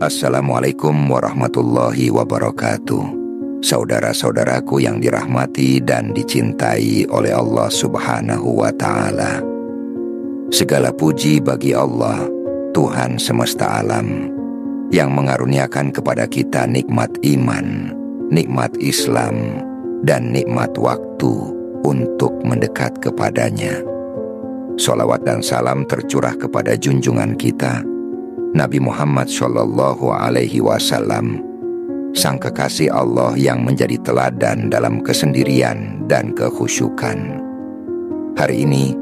Assalamualaikum warahmatullahi wabarakatuh. Saudara-saudaraku yang dirahmati dan dicintai oleh Allah Subhanahu wa Ta'ala. Segala puji bagi Allah, Tuhan semesta alam, yang mengaruniakan kepada kita nikmat iman, nikmat Islam, dan nikmat waktu untuk mendekat kepadanya. Sholawat dan salam tercurah kepada junjungan kita, Nabi Muhammad Shallallahu Alaihi Wasallam, sang kekasih Allah yang menjadi teladan dalam kesendirian dan kekhusyukan. Hari ini,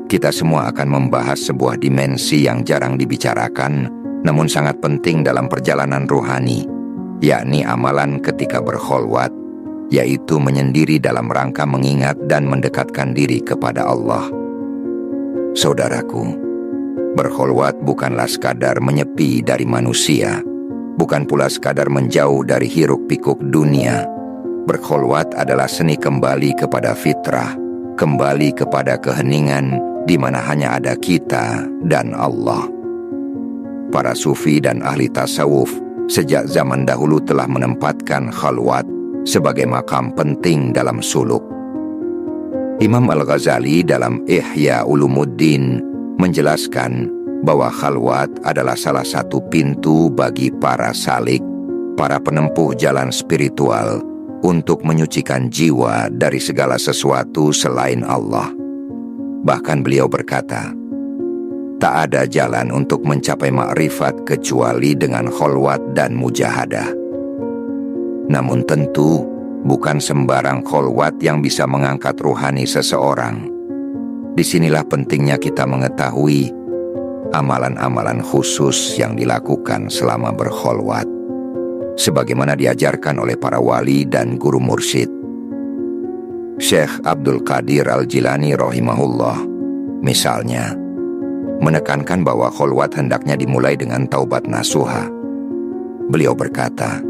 kita semua akan membahas sebuah dimensi yang jarang dibicarakan, namun sangat penting dalam perjalanan ruhani, yakni amalan ketika berkholwat, yaitu menyendiri dalam rangka mengingat dan mendekatkan diri kepada Allah. Saudaraku, berkholwat bukanlah sekadar menyepi dari manusia, bukan pula sekadar menjauh dari hiruk-pikuk dunia. Berkholwat adalah seni kembali kepada fitrah, kembali kepada keheningan di mana hanya ada kita dan Allah. Para sufi dan ahli tasawuf sejak zaman dahulu telah menempatkan khalwat sebagai makam penting dalam suluk. Imam Al-Ghazali dalam Ihya Ulumuddin menjelaskan bahwa khalwat adalah salah satu pintu bagi para salik, para penempuh jalan spiritual, untuk menyucikan jiwa dari segala sesuatu selain Allah. Bahkan beliau berkata, tak ada jalan untuk mencapai makrifat kecuali dengan khalwat dan mujahadah. Namun tentu bukan sembarang khalwat yang bisa mengangkat ruhani seseorang. Disinilah pentingnya kita mengetahui amalan-amalan khusus yang dilakukan selama berkholwat, sebagaimana diajarkan oleh para wali dan guru mursyid. Syekh Abdul Qadir Al-Jilani rahimahullah, misalnya, menekankan bahwa kholwat hendaknya dimulai dengan taubat nasuha. Beliau berkata,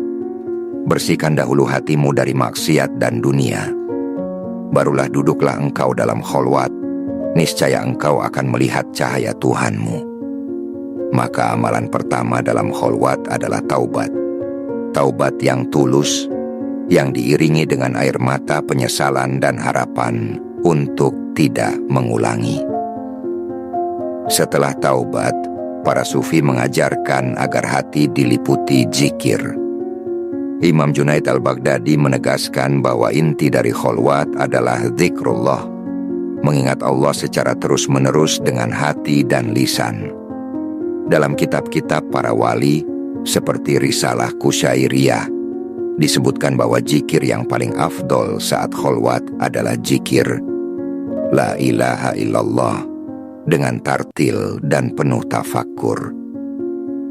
bersihkan dahulu hatimu dari maksiat dan dunia. Barulah duduklah engkau dalam kholwat, niscaya engkau akan melihat cahaya Tuhanmu. Maka amalan pertama dalam kholwat adalah taubat. Taubat yang tulus, yang diiringi dengan air mata penyesalan dan harapan untuk tidak mengulangi. Setelah taubat, para sufi mengajarkan agar hati diliputi zikir. Imam Junaid Al-Baghdadi menegaskan bahwa inti dari kholwat adalah zikrullah, mengingat Allah secara terus-menerus dengan hati dan lisan. Dalam kitab-kitab para wali, seperti Risalah Kusyairiyah, disebutkan bahwa zikir yang paling afdol saat kholwat adalah zikir La ilaha illallah, dengan tartil dan penuh tafakkur.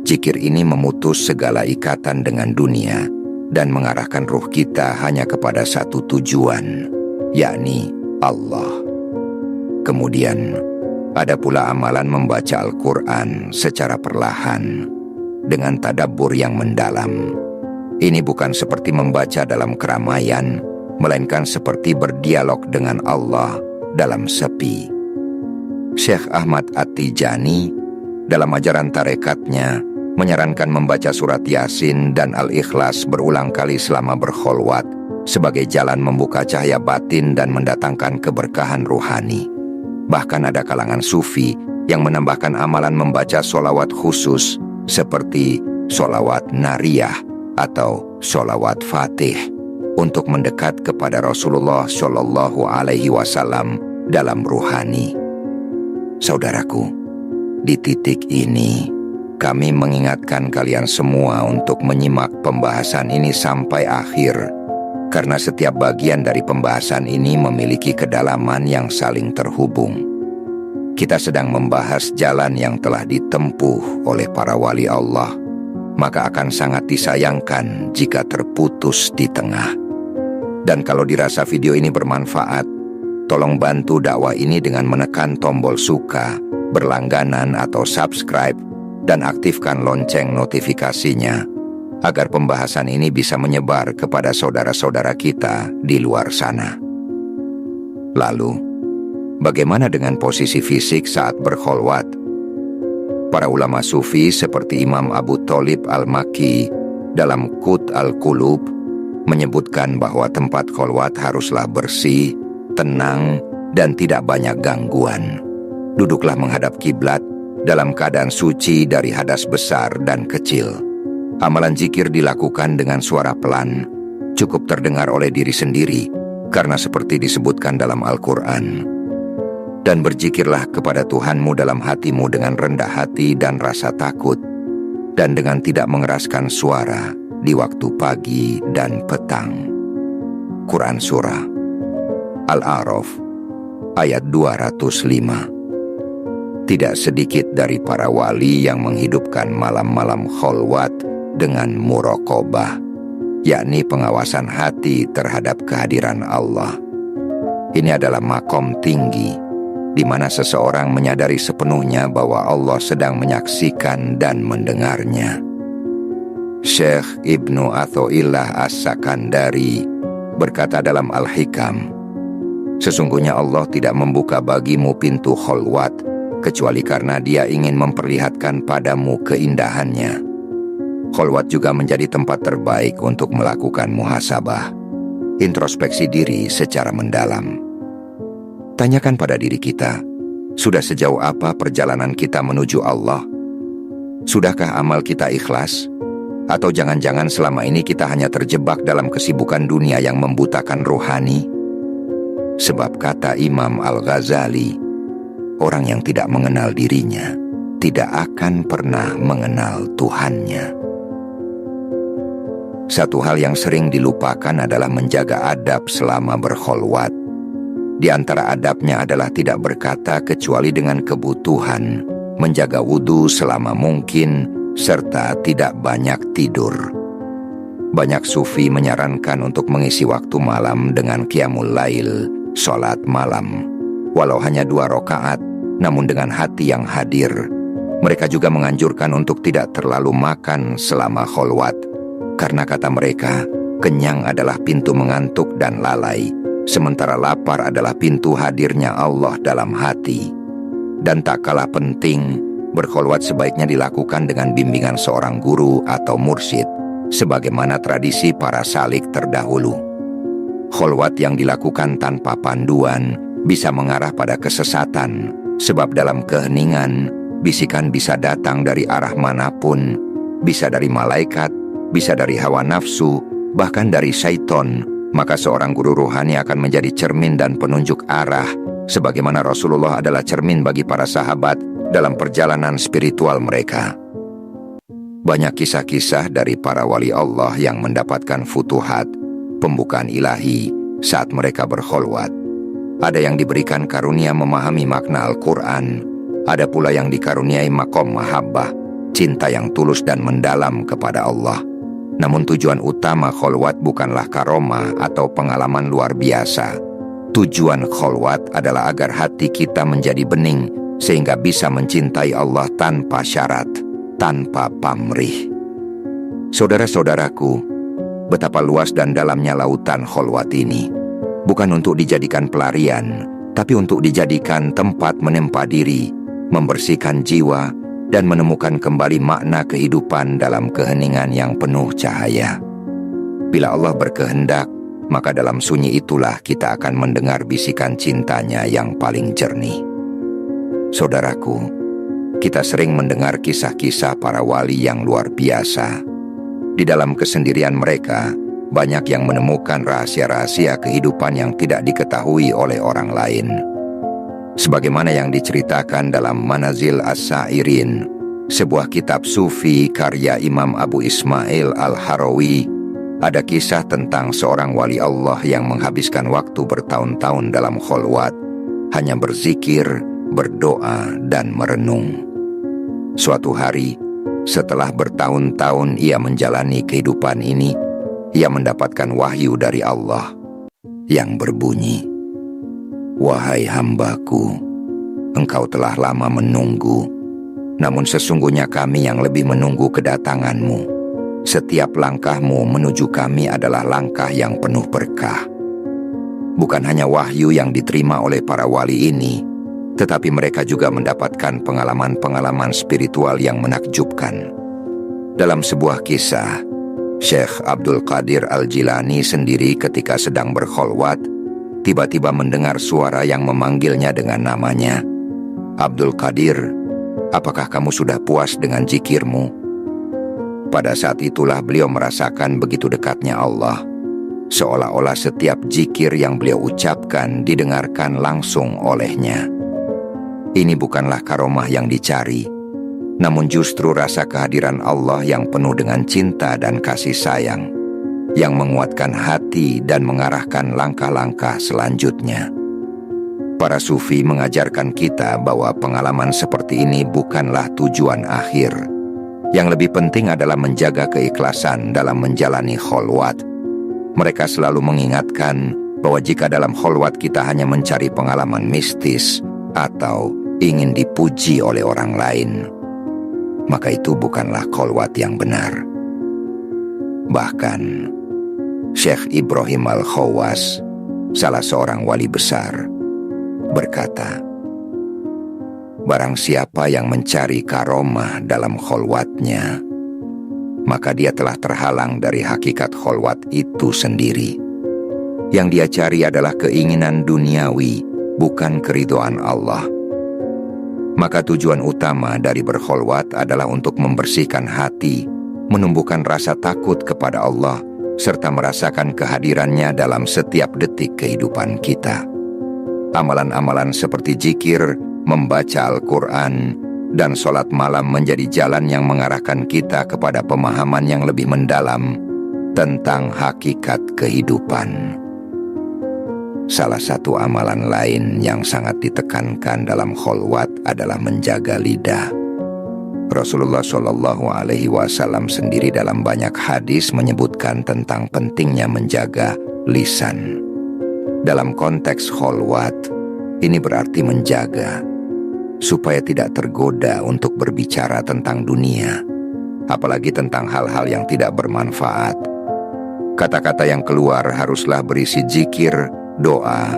Zikir ini memutus segala ikatan dengan dunia dan mengarahkan ruh kita hanya kepada satu tujuan, yakni Allah. Kemudian, ada pula amalan membaca Al-Quran secara perlahan, dengan tadabbur yang mendalam. Ini bukan seperti membaca dalam keramaian, melainkan seperti berdialog dengan Allah dalam sepi. Syekh Ahmad At-Tijani, dalam ajaran tarekatnya, menyarankan membaca surat Yasin dan Al-Ikhlas berulang kali selama berkholwat, sebagai jalan membuka cahaya batin dan mendatangkan keberkahan ruhani. Bahkan ada kalangan sufi yang menambahkan amalan membaca sholawat khusus seperti sholawat nariyah atau sholawat fatih untuk mendekat kepada Rasulullah Shallallahu Alaihi Wasallam dalam ruhani. Saudaraku, di titik ini kami mengingatkan kalian semua untuk menyimak pembahasan ini sampai akhir, karena setiap bagian dari pembahasan ini memiliki kedalaman yang saling terhubung. Kita sedang membahas jalan yang telah ditempuh oleh para wali Allah, maka akan sangat disayangkan jika terputus di tengah. Dan kalau dirasa video ini bermanfaat, tolong bantu dakwah ini dengan menekan tombol suka, berlangganan atau subscribe, dan aktifkan lonceng notifikasinya, agar pembahasan ini bisa menyebar kepada saudara-saudara kita di luar sana. Lalu, bagaimana dengan posisi fisik saat berkholwat? Para ulama sufi seperti Imam Abu Thalib Al-Makki dalam Qut Al-Qulub menyebutkan bahwa tempat kholwat haruslah bersih, tenang, dan tidak banyak gangguan. Duduklah menghadap kiblat dalam keadaan suci dari hadas besar dan kecil. Amalan zikir dilakukan dengan suara pelan, cukup terdengar oleh diri sendiri, karena seperti disebutkan dalam Al-Quran. Dan berzikirlah kepada Tuhanmu dalam hatimu dengan rendah hati dan rasa takut, dan dengan tidak mengeraskan suara di waktu pagi dan petang. Quran Surah Al-A'raf ayat 205. Tidak sedikit dari para wali yang menghidupkan malam-malam kholwat dengan muraqabah, yakni pengawasan hati terhadap kehadiran Allah. Ini adalah makom tinggi, di mana seseorang menyadari sepenuhnya bahwa Allah sedang menyaksikan dan mendengarnya. Syekh Ibnu Athaillah As-Sakandari berkata dalam Al-Hikam, sesungguhnya Allah tidak membuka bagimu pintu kholwat kecuali karena Dia ingin memperlihatkan padamu keindahannya. Kholwat juga menjadi tempat terbaik untuk melakukan muhasabah, introspeksi diri secara mendalam. Tanyakan pada diri kita, sudah sejauh apa perjalanan kita menuju Allah? Sudahkah amal kita ikhlas? Atau jangan-jangan selama ini kita hanya terjebak dalam kesibukan dunia yang membutakan rohani? Sebab kata Imam Al-Ghazali, orang yang tidak mengenal dirinya tidak akan pernah mengenal Tuhannya. Satu hal yang sering dilupakan adalah menjaga adab selama berkholwat. Di antara adabnya adalah tidak berkata kecuali dengan kebutuhan, menjaga wudhu selama mungkin, serta tidak banyak tidur. Banyak sufi menyarankan untuk mengisi waktu malam dengan qiyamul lail, sholat malam. Walau hanya 2 rakaat, namun dengan hati yang hadir. Mereka juga menganjurkan untuk tidak terlalu makan selama kholwat, karena kata mereka, kenyang adalah pintu mengantuk dan lalai, sementara lapar adalah pintu hadirnya Allah dalam hati. Dan tak kalah penting, berkholwat sebaiknya dilakukan dengan bimbingan seorang guru atau mursyid, sebagaimana tradisi para salik terdahulu. Kholwat yang dilakukan tanpa panduan bisa mengarah pada kesesatan, sebab dalam keheningan, bisikan bisa datang dari arah manapun, bisa dari malaikat, bisa dari hawa nafsu, bahkan dari syaiton. Maka seorang guru rohani akan menjadi cermin dan penunjuk arah, sebagaimana Rasulullah adalah cermin bagi para sahabat dalam perjalanan spiritual mereka. Banyak kisah-kisah dari para wali Allah yang mendapatkan futuhat, pembukaan ilahi saat mereka berkholwat. Ada yang diberikan karunia memahami makna Al-Quran, ada pula yang dikaruniai makom mahabbah, cinta yang tulus dan mendalam kepada Allah. Namun tujuan utama kholwat bukanlah karomah atau pengalaman luar biasa. Tujuan kholwat adalah agar hati kita menjadi bening, sehingga bisa mencintai Allah tanpa syarat, tanpa pamrih. Saudara-saudaraku, betapa luas dan dalamnya lautan kholwat ini. Bukan untuk dijadikan pelarian, tapi untuk dijadikan tempat menempa diri, membersihkan jiwa, dan menemukan kembali makna kehidupan dalam keheningan yang penuh cahaya. Bila Allah berkehendak, maka dalam sunyi itulah kita akan mendengar bisikan cintanya yang paling jernih. Saudaraku, kita sering mendengar kisah-kisah para wali yang luar biasa. Di dalam kesendirian mereka, banyak yang menemukan rahasia-rahasia kehidupan yang tidak diketahui oleh orang lain. Sebagaimana yang diceritakan dalam Manazil As-Sa'irin, sebuah kitab sufi karya Imam Abu Ismail Al-Harawi, ada kisah tentang seorang wali Allah yang menghabiskan waktu bertahun-tahun dalam kholwat, hanya berzikir, berdoa, dan merenung. Suatu hari, setelah bertahun-tahun ia menjalani kehidupan ini, ia mendapatkan wahyu dari Allah yang berbunyi, "Wahai hambaku, engkau telah lama menunggu, namun sesungguhnya kami yang lebih menunggu kedatanganmu. Setiap langkahmu menuju kami adalah langkah yang penuh berkah." Bukan hanya wahyu yang diterima oleh para wali ini, tetapi mereka juga mendapatkan pengalaman-pengalaman spiritual yang menakjubkan. Dalam sebuah kisah, Syekh Abdul Qadir Al-Jilani sendiri ketika sedang berkholwat, tiba-tiba mendengar suara yang memanggilnya dengan namanya. "Abdul Qadir, apakah kamu sudah puas dengan zikirmu?" Pada saat itulah beliau merasakan begitu dekatnya Allah, seolah-olah setiap zikir yang beliau ucapkan didengarkan langsung olehnya. Ini bukanlah karomah yang dicari, namun justru rasa kehadiran Allah yang penuh dengan cinta dan kasih sayang, yang menguatkan hati dan mengarahkan langkah-langkah selanjutnya. Para sufi mengajarkan kita bahwa pengalaman seperti ini bukanlah tujuan akhir. Yang lebih penting adalah menjaga keikhlasan dalam menjalani kholwat. Mereka selalu mengingatkan bahwa jika dalam kholwat kita hanya mencari pengalaman mistis atau ingin dipuji oleh orang lain, maka itu bukanlah kholwat yang benar. Bahkan, Syekh Ibrahim Al-Khawas, salah seorang wali besar, berkata, "Barang siapa yang mencari karomah dalam kholwatnya, maka dia telah terhalang dari hakikat kholwat itu sendiri. Yang dia cari adalah keinginan duniawi, bukan keridhaan Allah. Maka tujuan utama dari berkholwat adalah untuk membersihkan hati, menumbuhkan rasa takut kepada Allah, serta merasakan kehadirannya dalam setiap detik kehidupan kita. Amalan-amalan seperti zikir, membaca Al-Quran, dan sholat malam menjadi jalan yang mengarahkan kita kepada pemahaman yang lebih mendalam tentang hakikat kehidupan." Salah satu amalan lain yang sangat ditekankan dalam kholwat adalah menjaga lidah. Rasulullah SAW sendiri dalam banyak hadis menyebutkan tentang pentingnya menjaga lisan. Dalam konteks kholwat, ini berarti menjaga supaya tidak tergoda untuk berbicara tentang dunia, apalagi tentang hal-hal yang tidak bermanfaat. Kata-kata yang keluar haruslah berisi zikir, doa,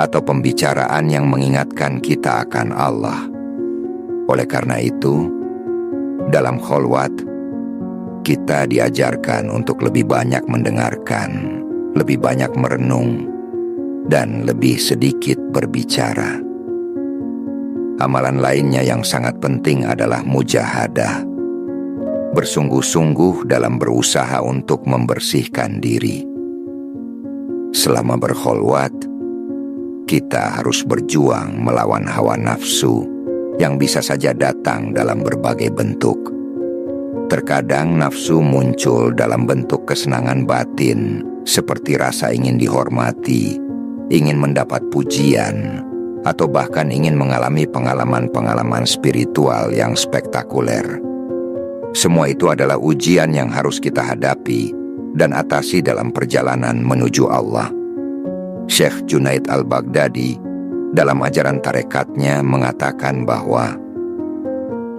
atau pembicaraan yang mengingatkan kita akan Allah. Oleh karena itu, dalam kholwat, kita diajarkan untuk lebih banyak mendengarkan, lebih banyak merenung, dan lebih sedikit berbicara. Amalan lainnya yang sangat penting adalah mujahadah, bersungguh-sungguh dalam berusaha untuk membersihkan diri. Selama berkholwat, kita harus berjuang melawan hawa nafsu yang bisa saja datang dalam berbagai bentuk. Terkadang nafsu muncul dalam bentuk kesenangan batin, seperti rasa ingin dihormati, ingin mendapat pujian, atau bahkan ingin mengalami pengalaman-pengalaman spiritual yang spektakuler. Semua itu adalah ujian yang harus kita hadapi dan atasi dalam perjalanan menuju Allah. Syekh Junaid Al-Baghdadi dalam ajaran tarekatnya mengatakan bahwa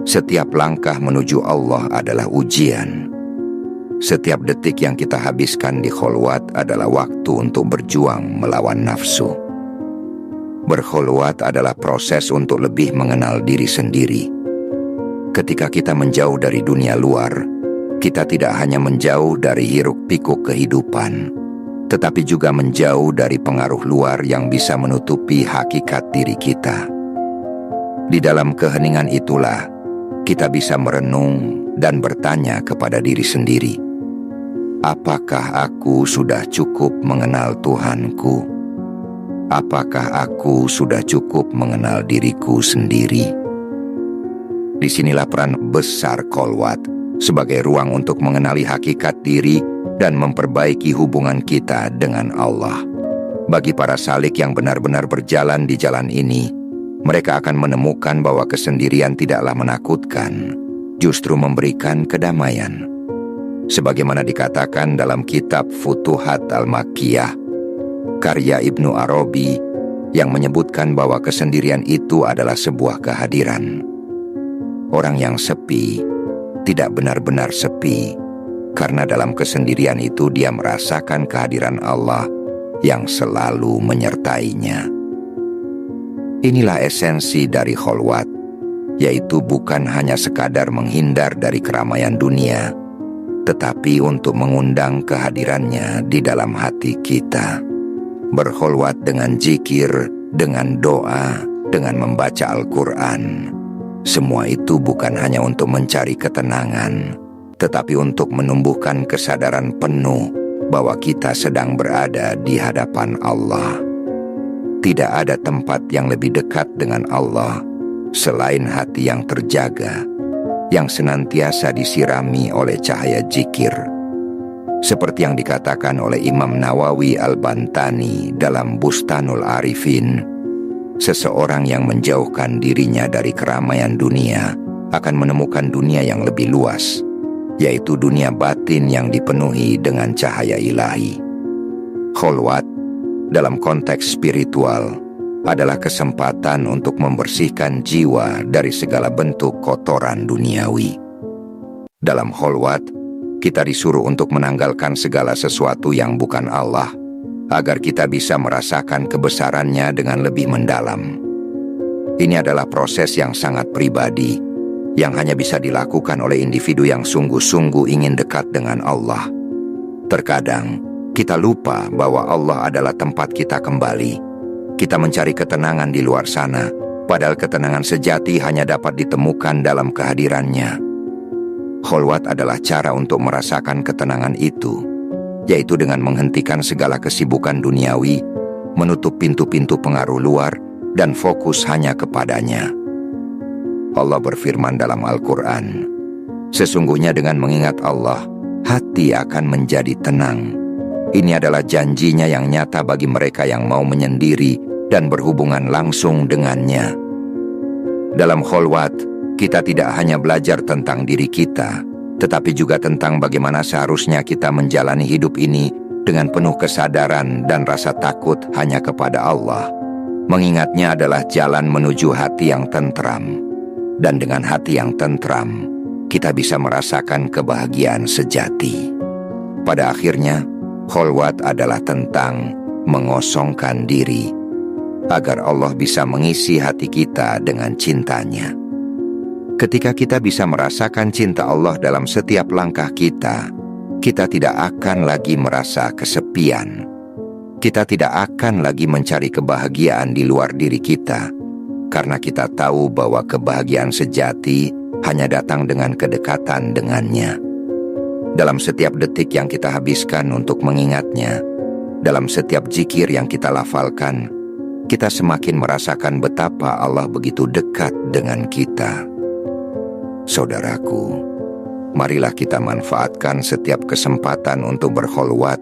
setiap langkah menuju Allah adalah ujian. Setiap detik yang kita habiskan di kholwat adalah waktu untuk berjuang melawan nafsu. Berkholwat adalah proses untuk lebih mengenal diri sendiri. Ketika kita menjauh dari dunia luar, kita tidak hanya menjauh dari hiruk-pikuk kehidupan, tetapi juga menjauh dari pengaruh luar yang bisa menutupi hakikat diri kita. Di dalam keheningan itulah, kita bisa merenung dan bertanya kepada diri sendiri, apakah aku sudah cukup mengenal Tuhanku? Apakah aku sudah cukup mengenal diriku sendiri? Disinilah peran besar kholwat sebagai ruang untuk mengenali hakikat diri dan memperbaiki hubungan kita dengan Allah. Bagi para salik yang benar-benar berjalan di jalan ini, mereka akan menemukan bahwa kesendirian tidaklah menakutkan, justru memberikan kedamaian. Sebagaimana dikatakan dalam kitab Futuhat Al-Makkiyah, karya Ibnu Arabi, yang menyebutkan bahwa kesendirian itu adalah sebuah kehadiran. Orang yang sepi tidak benar-benar sepi, karena dalam kesendirian itu dia merasakan kehadiran Allah yang selalu menyertainya. Inilah esensi dari kholwat, yaitu bukan hanya sekadar menghindar dari keramaian dunia, tetapi untuk mengundang kehadirannya di dalam hati kita. Berkholwat dengan zikir, dengan doa, dengan membaca Al-Quran. Semua itu bukan hanya untuk mencari ketenangan, tetapi untuk menumbuhkan kesadaran penuh bahwa kita sedang berada di hadapan Allah. Tidak ada tempat yang lebih dekat dengan Allah selain hati yang terjaga, yang senantiasa disirami oleh cahaya zikir. Seperti yang dikatakan oleh Imam Nawawi Al-Bantani dalam Bustanul Arifin, seseorang yang menjauhkan dirinya dari keramaian dunia akan menemukan dunia yang lebih luas, yaitu dunia batin yang dipenuhi dengan cahaya ilahi. Kholwat dalam konteks spiritual adalah kesempatan untuk membersihkan jiwa dari segala bentuk kotoran duniawi. Dalam kholwat, kita disuruh untuk menanggalkan segala sesuatu yang bukan Allah, agar kita bisa merasakan kebesarannya dengan lebih mendalam. Ini adalah proses yang sangat pribadi, yang hanya bisa dilakukan oleh individu yang sungguh-sungguh ingin dekat dengan Allah. Terkadang, kita lupa bahwa Allah adalah tempat kita kembali. Kita mencari ketenangan di luar sana, padahal ketenangan sejati hanya dapat ditemukan dalam kehadirannya. Kholwat adalah cara untuk merasakan ketenangan itu, yaitu dengan menghentikan segala kesibukan duniawi, menutup pintu-pintu pengaruh luar, dan fokus hanya kepadanya. Allah berfirman dalam Al-Quran, "Sesungguhnya dengan mengingat Allah, hati akan menjadi tenang." Ini adalah janjinya yang nyata bagi mereka yang mau menyendiri dan berhubungan langsung dengannya. Dalam kholwat, kita tidak hanya belajar tentang diri kita, tetapi juga tentang bagaimana seharusnya kita menjalani hidup ini dengan penuh kesadaran dan rasa takut hanya kepada Allah. Mengingatnya adalah jalan menuju hati yang tentram. Dan dengan hati yang tentram, kita bisa merasakan kebahagiaan sejati. Pada akhirnya, kholwat adalah tentang mengosongkan diri, agar Allah bisa mengisi hati kita dengan cintanya. Ketika kita bisa merasakan cinta Allah dalam setiap langkah kita, kita tidak akan lagi merasa kesepian. Kita tidak akan lagi mencari kebahagiaan di luar diri kita, karena kita tahu bahwa kebahagiaan sejati hanya datang dengan kedekatan dengannya. Dalam setiap detik yang kita habiskan untuk mengingatnya, dalam setiap zikir yang kita lafalkan, kita semakin merasakan betapa Allah begitu dekat dengan kita. Saudaraku, marilah kita manfaatkan setiap kesempatan untuk berkholwat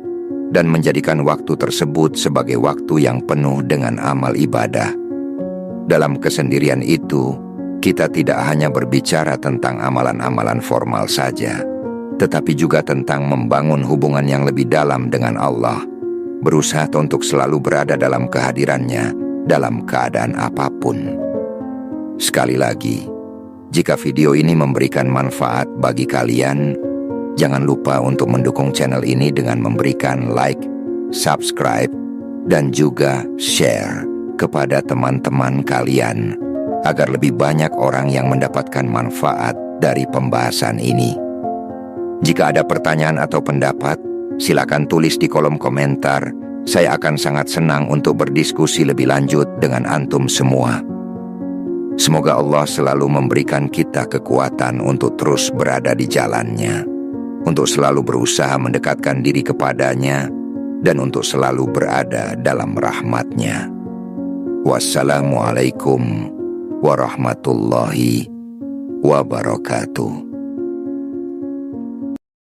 dan menjadikan waktu tersebut sebagai waktu yang penuh dengan amal ibadah. Dalam kesendirian itu, kita tidak hanya berbicara tentang amalan-amalan formal saja, tetapi juga tentang membangun hubungan yang lebih dalam dengan Allah, berusaha untuk selalu berada dalam kehadirannya dalam keadaan apapun. Sekali lagi, jika video ini memberikan manfaat bagi kalian, jangan lupa untuk mendukung channel ini dengan memberikan like, subscribe, dan juga share kepada teman-teman kalian, agar lebih banyak orang yang mendapatkan manfaat dari pembahasan ini. Jika ada pertanyaan atau pendapat, silakan tulis di kolom komentar. Saya akan sangat senang untuk berdiskusi lebih lanjut dengan antum semua. Semoga Allah selalu memberikan kita kekuatan untuk terus berada di jalannya, untuk selalu berusaha mendekatkan diri kepadanya, dan untuk selalu berada dalam rahmat-Nya. Wassalamualaikum warahmatullahi wabarakatuh.